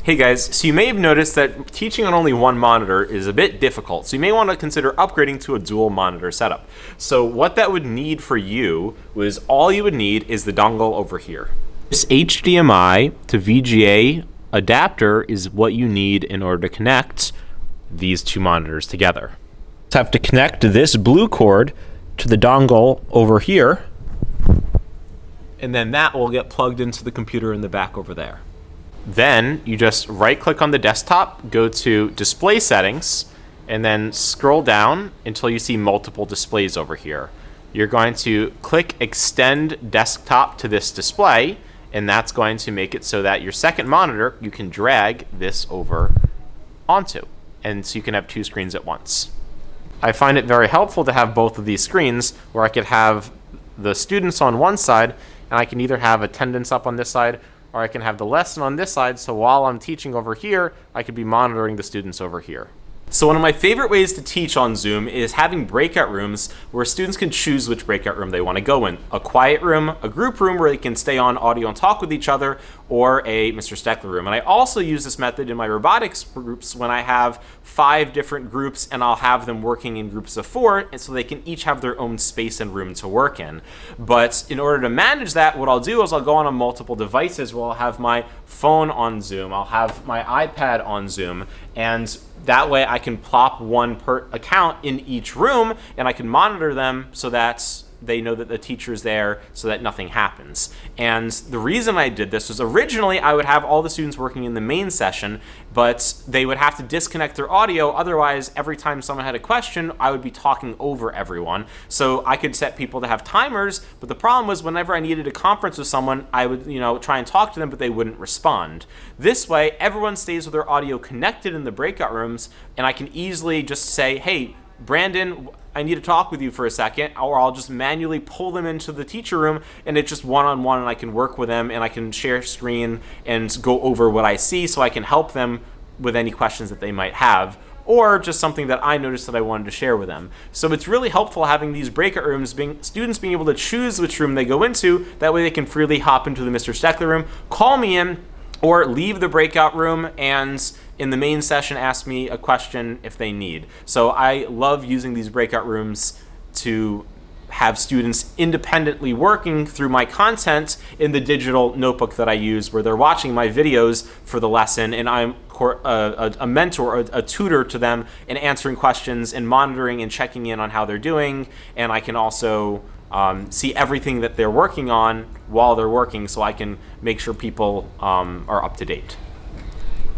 Hey guys, so you may have noticed that teaching on only one monitor is a bit difficult, so you may want to consider upgrading to a dual monitor setup. So what that would need for you was all you would need is the dongle over here. This HDMI to VGA adapter is what you need in order to connect these two monitors together. You have to connect this blue cord to the dongle over here, and then that will get plugged into the computer in the back over there. Then you just right click on the desktop, go to display settings, and then scroll down until you see multiple displays over here. You're going to click extend desktop to this display, and that's going to make it so that your second monitor you can drag this over onto, and so you can have two screens at once. I find it very helpful to have both of these screens where I could have the students on one side, and I can either have attendance up on this side or I can have the lesson on this side, so while I'm teaching over here, I could be monitoring the students over here. So one of my favorite ways to teach on Zoom is having breakout rooms where students can choose which breakout room they want to go in. A quiet room, a group room where they can stay on audio and talk with each other, or a Mr. Steckler room. And I also use this method in my robotics groups when I have 5 different groups and I'll have them working in groups of 4, and so they can each have their own space and room to work in. But in order to manage that, what I'll do is I'll go on multiple devices where I'll have my phone on Zoom, I'll have my iPad on Zoom, and that way I can plop one per account in each room and I can monitor them so that they know that the teacher's there so that nothing happens. And the reason I did this was originally I would have all the students working in the main session, but they would have to disconnect their audio. Otherwise, every time someone had a question, I would be talking over everyone. So I could set people to have timers, but the problem was whenever I needed a conference with someone, I would try and talk to them, but they wouldn't respond. This way, everyone stays with their audio connected in the breakout rooms, and I can easily just say, hey, Brandon, I need to talk with you for a second, or I'll just manually pull them into the teacher room and it's just one-on-one and I can work with them and I can share screen and go over what I see so I can help them with any questions that they might have, or just something that I noticed that I wanted to share with them. So it's really helpful having these breakout rooms, students being able to choose which room they go into. That way they can freely hop into the Mr. Steckler room, call me in, or leave the breakout room and in the main session ask me a question if they need. So I love using these breakout rooms to have students independently working through my content in the digital notebook that I use, where they're watching my videos for the lesson and I'm a mentor, a tutor to them, and answering questions and monitoring and checking in on how they're doing. And I can also see everything that they're working on while they're working, so I can make sure people are up to date.